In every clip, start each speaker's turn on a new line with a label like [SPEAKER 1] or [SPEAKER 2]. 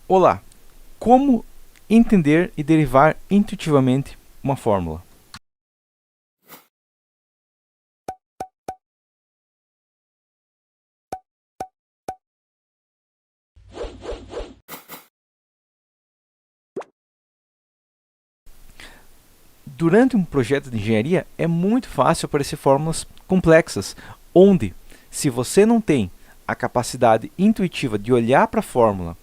[SPEAKER 1] Olá! Como entender e derivar intuitivamente uma fórmula? Durante um projeto de engenharia é muito fácil aparecer fórmulas complexas, onde, se você não tem a capacidade intuitiva de olhar para a fórmula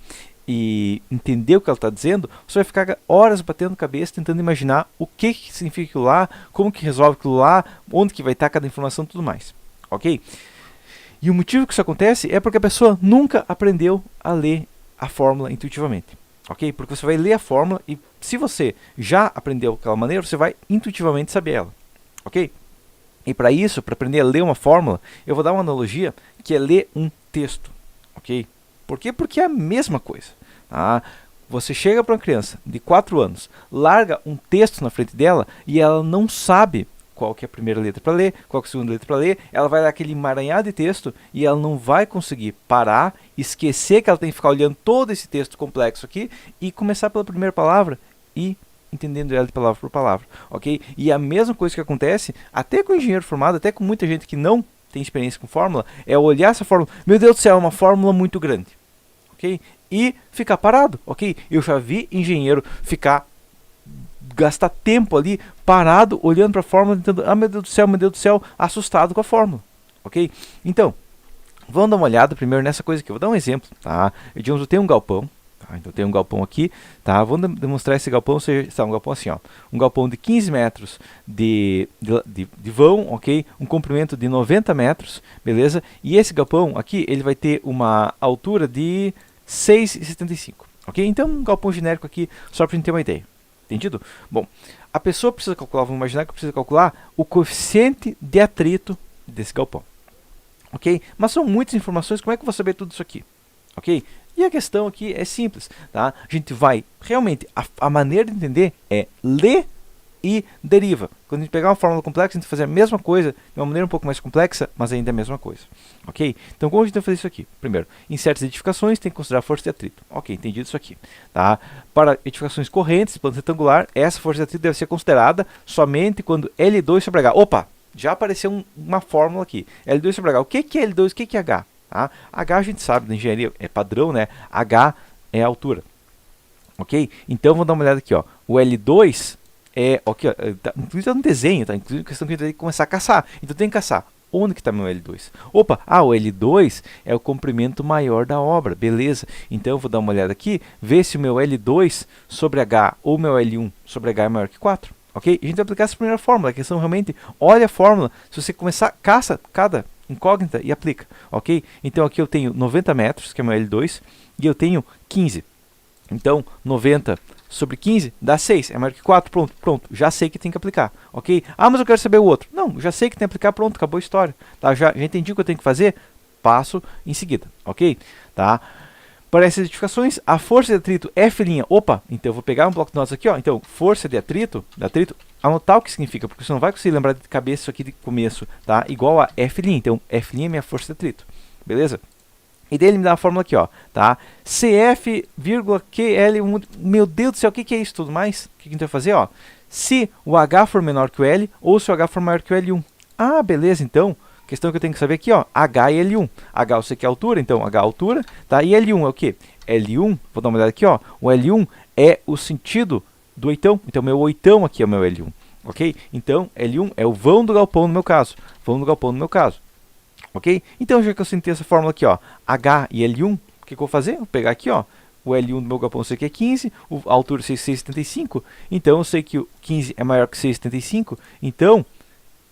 [SPEAKER 1] e entender o que ela está dizendo, você vai ficar horas batendo cabeça tentando imaginar o que significa aquilo lá, como que resolve aquilo lá, onde que vai estar cada informação e tudo mais. Ok? E o motivo que isso acontece é porque a pessoa nunca aprendeu a ler a fórmula intuitivamente. Ok? Porque você vai ler a fórmula e se você já aprendeu daquela maneira, você vai intuitivamente saber ela. Ok? E para isso, para aprender a ler uma fórmula, eu vou dar uma analogia que é ler um texto. Ok? Por quê? Porque é a mesma coisa. Tá? Você chega para uma criança de 4 anos, larga um texto na frente dela e ela não sabe qual que é a primeira letra para ler, qual que é a segunda letra para ler, ela vai dar aquele emaranhado de texto e ela não vai conseguir parar, esquecer que ela tem que ficar olhando todo esse texto complexo aqui e começar pela primeira palavra e entendendo ela de palavra por palavra, ok? E a mesma coisa que acontece até com o engenheiro formado, até com muita gente que não tem experiência com fórmula, é olhar essa fórmula, meu Deus do céu, é uma fórmula muito grande, ok? E ficar parado, ok? Eu já vi engenheiro gastar tempo ali parado, olhando para a fórmula, tentando, meu Deus do céu, assustado com a fórmula, ok? Então, vamos dar uma olhada primeiro nessa coisa aqui, eu vou dar um exemplo, tá? Digamos, eu tenho um galpão, tá? Então eu tenho um galpão aqui, tá? Vamos demonstrar esse galpão, um galpão assim, ó, um galpão de 15 metros de vão, ok? Um comprimento de 90 metros, beleza? E esse galpão aqui, ele vai ter uma altura de 6,75, ok? Então um galpão genérico aqui, só para a gente ter uma ideia. Entendido? Bom, a pessoa precisa calcular, vamos imaginar que precisa calcular o coeficiente de atrito desse galpão. Ok? Mas são muitas informações, como é que eu vou saber tudo isso aqui? Ok? E a questão aqui é simples, tá? A gente vai, realmente, a maneira de entender é ler e deriva. Quando a gente pegar uma fórmula complexa, a gente vai fazer a mesma coisa de uma maneira um pouco mais complexa, mas ainda é a mesma coisa. Ok? Então, como a gente vai fazer isso aqui? Primeiro, em certas edificações, tem que considerar a força de atrito. Ok, entendido isso aqui. Tá? Para edificações correntes, plano retangular, essa força de atrito deve ser considerada somente quando L2 sobre H. Opa! Já apareceu uma fórmula aqui. L2 sobre H. O que é L2? O que é H? Tá? H a gente sabe, na engenharia é padrão, né? H é a altura. Ok? Então, vamos dar uma olhada aqui. Ó. O L2 ok, inclusive está no desenho, tá? Inclusive a questão que a gente tem que começar a caçar. Então tem que caçar. Onde que está meu L2? Opa, o L2 é o comprimento maior da obra, beleza. Então eu vou dar uma olhada aqui, ver se o meu L2 sobre H ou meu L1 sobre H é maior que 4. Ok? A gente vai aplicar essa primeira fórmula, a questão realmente, olha a fórmula, se você começar, caça cada incógnita e aplica, ok? Então aqui eu tenho 90 metros, que é meu L2, e eu tenho 15. Então 90 sobre 15 dá 6, é maior que 4, pronto, já sei que tem que aplicar, ok? Mas eu quero saber o outro. Não, já sei que tem que aplicar, pronto, acabou a história. Tá? Já entendi o que eu tenho que fazer, passo em seguida, ok? Tá? Para essas edificações, a força de atrito F', opa, então eu vou pegar um bloco de notas aqui, ó, então, força de atrito, anotar o que significa, porque você não vai conseguir lembrar de cabeça isso aqui de começo, tá? Igual a F', então F' é minha força de atrito, beleza? E daí ele me dá a fórmula aqui, ó, tá? CF, QL, meu Deus do céu, o que é isso tudo mais? O que a gente vai fazer, ó? Se o H for menor que o L, ou se o H for maior que o L1. Ah, beleza, então, questão que eu tenho que saber aqui, ó, H e L1. H eu sei que é a altura, então H é a altura, tá? E L1 é o quê? L1, vou dar uma olhada aqui, ó, o L1 é o sentido do oitão, então meu oitão aqui é o meu L1, ok? Então, L1 é o vão do galpão no meu caso, ok? Então, já que eu sentei essa fórmula aqui, ó, H e L1, o que eu vou fazer? Vou pegar aqui, ó, o L1 do meu galpão eu sei que é 15, a altura 6,75, então eu sei que o 15 é maior que 6,75, então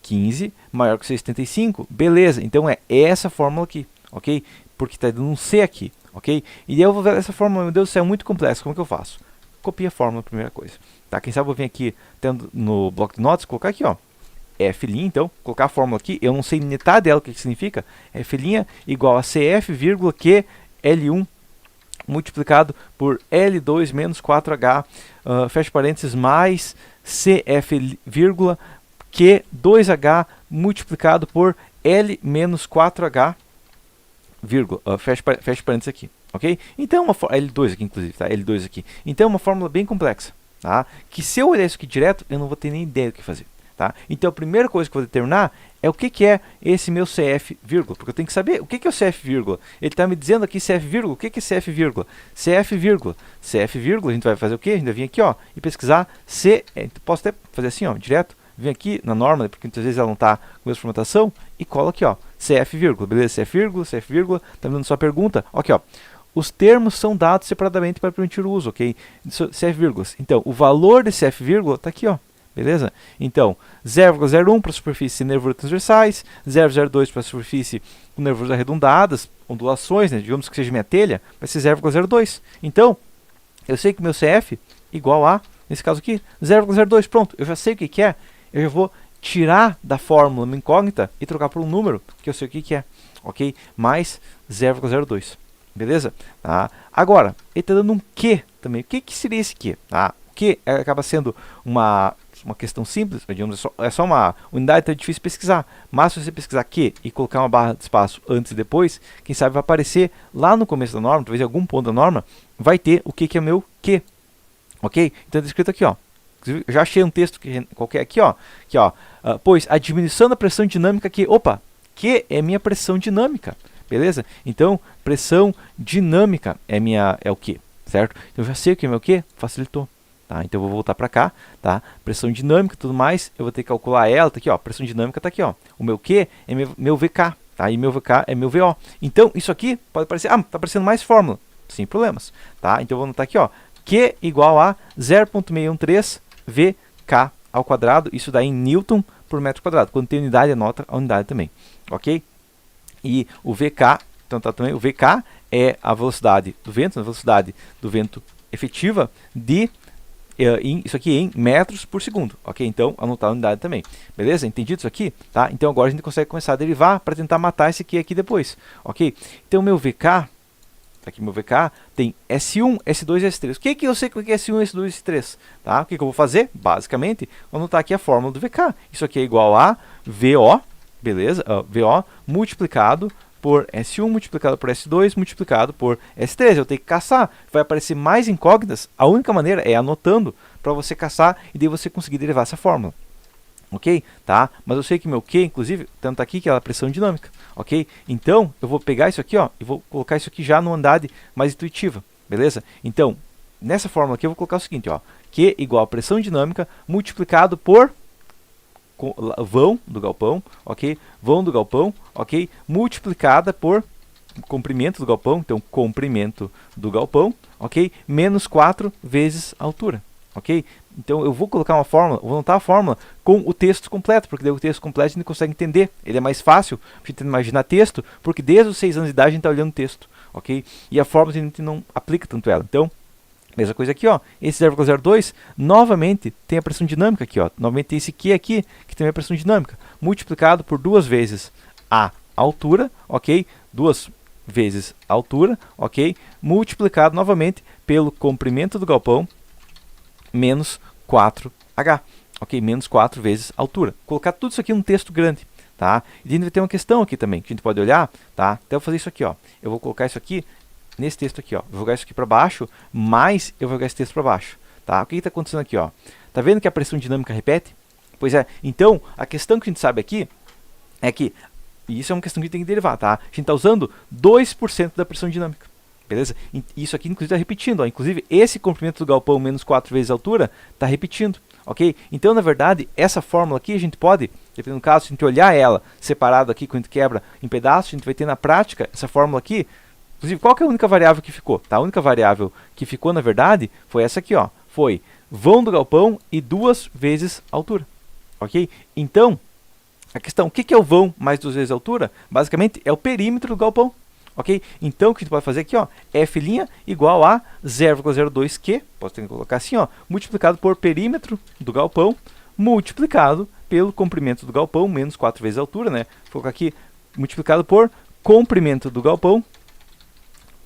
[SPEAKER 1] 15 maior que 6,75, beleza, então é essa fórmula aqui, ok? Porque está dando um C aqui, ok? E aí eu vou ver essa fórmula, meu Deus do céu, é muito complexa, como que eu faço? Copia a fórmula, primeira coisa, tá? Quem sabe eu vou vir aqui no bloco de notas, colocar aqui, ó, F', então, colocar a fórmula aqui, eu não sei metade dela o que significa, F' igual a CF, Q, L1 multiplicado por L2 menos 4H, fecha parênteses, mais CF, Q, 2H multiplicado por L menos 4H, fecha parênteses aqui, ok? Então, L2 aqui, inclusive, tá? L2 aqui. Então, é uma fórmula bem complexa, tá? Que se eu olhar isso aqui direto, eu não vou ter nem ideia do que fazer, tá? Então, a primeira coisa que eu vou determinar é o que é esse meu CF vírgula, porque eu tenho que saber o que é o CF vírgula. Ele está me dizendo aqui CF vírgula, o que é CF vírgula? CF vírgula, CF vírgula, a gente vai fazer o quê? A gente vai vir aqui, ó, e pesquisar posso até fazer assim, ó, direto, vem aqui na norma, porque muitas vezes ela não está com a mesma formatação, e cola aqui, ó, CF vírgula, beleza? CF vírgula, tá me dando sua pergunta, aqui, ó. Os termos são dados separadamente para permitir o uso, ok? CF vírgulas. Então, o valor desse CF vírgula está aqui, ó. Beleza? Então, 0,01 para a superfície nervuras transversais, 0,02 para a superfície com nervuras arredondadas, ondulações, né? Digamos que seja minha telha, vai ser 0,02. Então, eu sei que meu CF igual a, nesse caso aqui, 0,02. Pronto, eu já sei o que é. Eu já vou tirar da fórmula uma incógnita e trocar por um número, que eu sei o que é. Ok? Mais 0,02. Beleza? Tá? Agora, ele está dando um Q também. O que seria esse Q? Tá? O Q acaba sendo uma questão simples, digamos, é só uma unidade, então é difícil pesquisar. Mas se você pesquisar Q e colocar uma barra de espaço antes e depois, quem sabe vai aparecer lá no começo da norma, talvez em algum ponto da norma, vai ter o que é meu Q. Ok? Então está escrito aqui, ó. Eu já achei um texto qualquer aqui, ó. Pois a diminuição da pressão dinâmica aqui. Opa! Q é minha pressão dinâmica. Beleza? Então, pressão dinâmica é o Q, certo? Então, eu já sei o que é meu Q, facilitou. Tá? Então, eu vou voltar para cá, tá? Pressão dinâmica e tudo mais, eu vou ter que calcular ela, tá aqui, ó. Pressão dinâmica está aqui, ó. O meu Q é meu VK, tá? E meu VK é meu VO. Então, isso aqui pode parecer, tá aparecendo mais fórmula, sem problemas, tá? Então, eu vou anotar aqui, ó. Q igual a 0,613 VK ao quadrado, isso dá em Newton por metro quadrado. Quando tem unidade, anota a unidade também, ok? E o VK, então tá também, o VK é a velocidade do vento, a velocidade do vento efetiva de isso aqui em metros por segundo, ok? Então, anotar a unidade também, beleza? Entendido isso aqui? Tá? Então, agora a gente consegue começar a derivar para tentar matar esse aqui depois, ok? Então, meu VK, aqui meu VK, tem S1, S2 e S3. O que eu sei que é S1, S2 e S3? Tá? O que eu vou fazer? Basicamente, vou anotar aqui a fórmula do VK. Isso aqui é igual a VO, beleza? VO multiplicado por S1 multiplicado por S2 multiplicado por S3. Eu tenho que caçar. Vai aparecer mais incógnitas. A única maneira é anotando para você caçar e daí você conseguir derivar essa fórmula. Ok? Tá? Mas eu sei que meu Q, inclusive, tanto aqui que é a pressão dinâmica. Ok? Então, eu vou pegar isso aqui, ó, e vou colocar isso aqui já numa unidade mais intuitiva. Beleza? Então, nessa fórmula aqui eu vou colocar o seguinte, ó. Q igual a pressão dinâmica multiplicado por vão do galpão, ok? Vão do galpão, ok? Multiplicada por comprimento do galpão, então comprimento do galpão, ok? Menos 4 vezes a altura, ok? Então eu vou colocar uma fórmula, vou anotar a fórmula com o texto completo, porque daí o texto completo a gente consegue entender. Ele é mais fácil a gente imaginar texto, porque desde os 6 anos de idade a gente está olhando o texto, ok? E a fórmula a gente não aplica tanto ela. Então, mesma coisa aqui, ó. Esse 0,02 novamente tem a pressão dinâmica aqui, ó. Novamente tem esse Q aqui, que tem a pressão dinâmica, multiplicado por 2 vezes a altura, ok? 2 vezes a altura, ok? Multiplicado novamente pelo comprimento do galpão, menos 4H, ok? Menos 4 vezes a altura. Colocar tudo isso aqui num texto grande, tá? E a gente vai ter uma questão aqui também, que a gente pode olhar, tá? Então eu vou fazer isso aqui, ó. Eu vou colocar isso aqui nesse texto aqui, ó. Vou jogar isso aqui para baixo, mais eu vou jogar esse texto para baixo, tá? O que está acontecendo aqui, ó? Tá vendo que a pressão dinâmica repete? Pois é. Então, a questão que a gente sabe aqui é que, e isso é uma questão que a gente tem que derivar, tá? A gente está usando 2% da pressão dinâmica, beleza? E isso aqui, inclusive, está repetindo, ó. Inclusive, esse comprimento do galpão menos 4 vezes a altura está repetindo, ok? Então, na verdade, essa fórmula aqui a gente pode, dependendo do caso, se a gente olhar ela separado aqui, quando a gente quebra em pedaços, a gente vai ter na prática essa fórmula aqui. Inclusive, qual que é a única variável que ficou? Tá? A única variável que ficou, na verdade, foi essa aqui, ó. Foi vão do galpão e 2 vezes a altura. Ok? Então, a questão, o que é o vão mais 2 vezes a altura? Basicamente, é o perímetro do galpão. Ok? Então, o que a gente pode fazer aqui, ó, F' igual a 0,02Q, posso ter que colocar assim, ó, multiplicado por perímetro do galpão, multiplicado pelo comprimento do galpão, menos 4 vezes a altura, né? Vou colocar aqui, multiplicado por comprimento do galpão,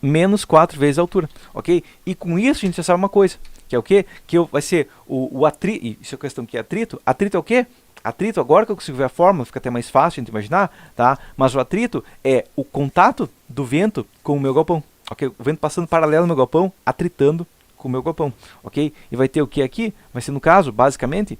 [SPEAKER 1] menos 4 vezes a altura, ok? E com isso a gente já sabe uma coisa, que é o quê? Que vai ser o atrito, isso é questão que é atrito. Atrito é o quê? Atrito, agora que eu consigo ver a fórmula, fica até mais fácil de imaginar, tá? Mas o atrito é o contato do vento com o meu galpão, ok? O vento passando paralelo no meu galpão, atritando com o meu galpão, ok? E vai ter o que aqui? Vai ser, no caso, basicamente,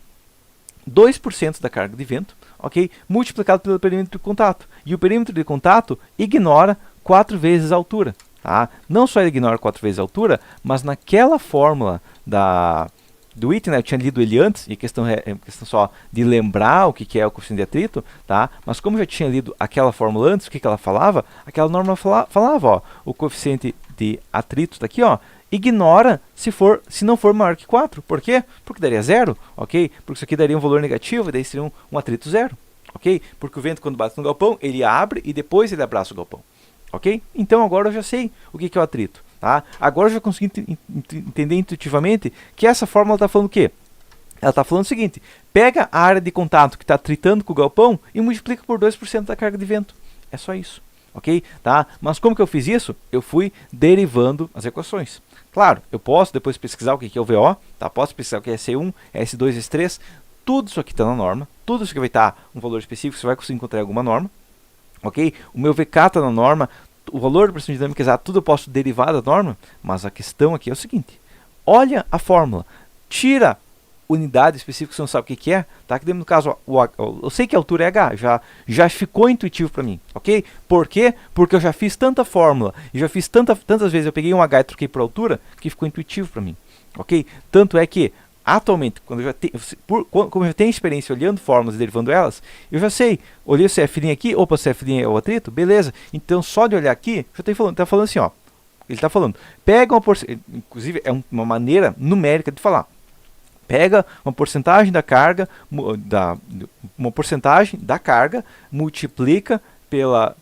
[SPEAKER 1] 2% da carga de vento, ok? Multiplicado pelo perímetro de contato. E o perímetro de contato ignora 4 vezes a altura. Tá? Não só ele ignora 4 vezes a altura, mas naquela fórmula do item, né, eu tinha lido ele antes, e questão só de lembrar o que é o coeficiente de atrito, tá? Mas como eu já tinha lido aquela fórmula antes, o que ela falava? Aquela norma falava, ó, o coeficiente de atrito está aqui, ó, ignora se não for maior que 4. Por quê? Porque daria 0, ok? Porque isso aqui daria um valor negativo, e daí seria um atrito 0, ok? Porque o vento, quando bate no galpão, ele abre e depois ele abraça o galpão, ok? Então agora eu já sei o que é o atrito, tá? Agora eu já consegui entender intuitivamente que essa fórmula está falando o quê? Ela está falando o seguinte: pega a área de contato que está tritando com o galpão e multiplica por 2% da carga de vento. É só isso, ok? Tá? Mas como que eu fiz isso? Eu fui derivando as equações. Claro, eu posso depois pesquisar o que é o VO, tá? Posso pesquisar o que é S1, S2, S3, tudo isso aqui está na norma, tudo isso aqui vai estar um valor específico, você vai conseguir encontrar alguma norma, ok? O meu VK está na norma, o valor da pressão dinâmica exata, tudo eu posso derivar da norma, mas a questão aqui é o seguinte: olha a fórmula, tira unidade específica que você não sabe o que é, tá? Que no caso, eu sei que a altura é H, já ficou intuitivo para mim, ok? Por quê? Porque eu já fiz tanta fórmula, e já fiz tantas vezes, eu peguei um H e troquei por altura, que ficou intuitivo para mim, ok? Tanto é que, atualmente, como eu já tenho experiência olhando fórmulas e derivando elas, eu já sei, olhei o CF' aqui, opa, o CF' é o atrito, beleza, então só de olhar aqui, já está falando assim, ó, ele está falando, pega uma porcentagem, inclusive é uma maneira numérica de falar, pega uma porcentagem da carga, multiplica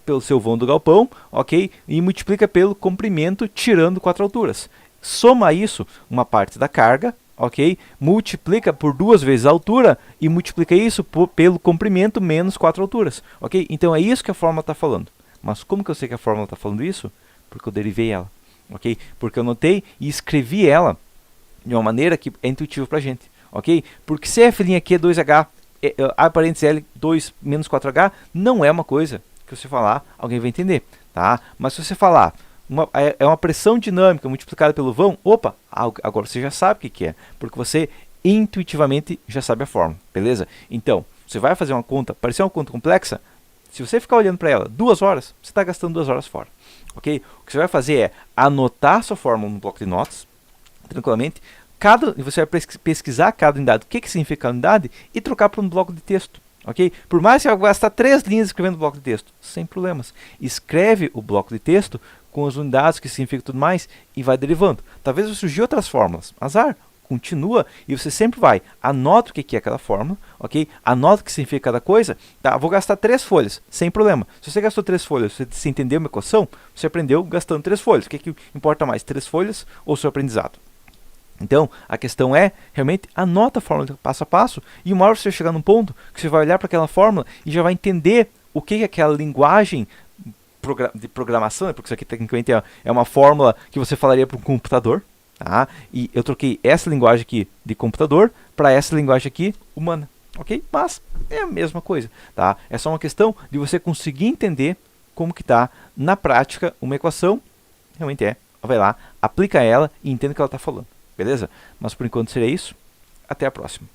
[SPEAKER 1] pelo seu vão do galpão, ok? E multiplica pelo comprimento, tirando 4 alturas. Soma isso, uma parte da carga, ok? Multiplica por 2 vezes a altura e multiplica isso pelo comprimento menos 4 alturas, ok? Então é isso que a fórmula está falando. Mas como que eu sei que a fórmula está falando isso? Porque eu derivei ela, ok? Porque eu notei e escrevi ela de uma maneira que é intuitiva para a gente, ok? Porque CF' aqui é 2H, A parênteses L 2 menos 4H, não é uma coisa que você falar, alguém vai entender, tá? Mas se você falar, é uma pressão dinâmica multiplicada pelo vão, opa, agora você já sabe o que é, porque você intuitivamente já sabe a fórmula, beleza? Então, você vai fazer uma conta, parecer uma conta complexa, se você ficar olhando para ela 2 horas, você está gastando 2 horas fora, ok? O que você vai fazer é anotar sua fórmula no bloco de notas, tranquilamente, você vai pesquisar cada unidade, o que significa cada unidade, e trocar para um bloco de texto, ok? Por mais que você vai gastar 3 linhas escrevendo o bloco de texto, sem problemas. Escreve o bloco de texto com as unidades, que significa tudo mais, e vai derivando. Talvez vai surgir outras fórmulas, azar, continua, e você sempre vai, anota o que é cada fórmula, ok? Anota o que significa cada coisa, tá? Vou gastar 3 folhas, sem problema. Se você gastou 3 folhas, você entendeu uma equação, você aprendeu gastando 3 folhas. O que importa mais, 3 folhas ou seu aprendizado? Então, a questão é, realmente, anota a fórmula passo a passo, e uma hora você chegar num ponto que você vai olhar para aquela fórmula e já vai entender o que é aquela linguagem de programação, né? Porque isso aqui tecnicamente é uma fórmula que você falaria para um computador, tá? E eu troquei essa linguagem aqui de computador para essa linguagem aqui humana, ok? Mas é a mesma coisa, tá? É só uma questão de você conseguir entender como que está na prática uma equação, realmente vai lá, aplica ela e entende o que ela está falando. Beleza? Mas por enquanto seria isso. Até a próxima.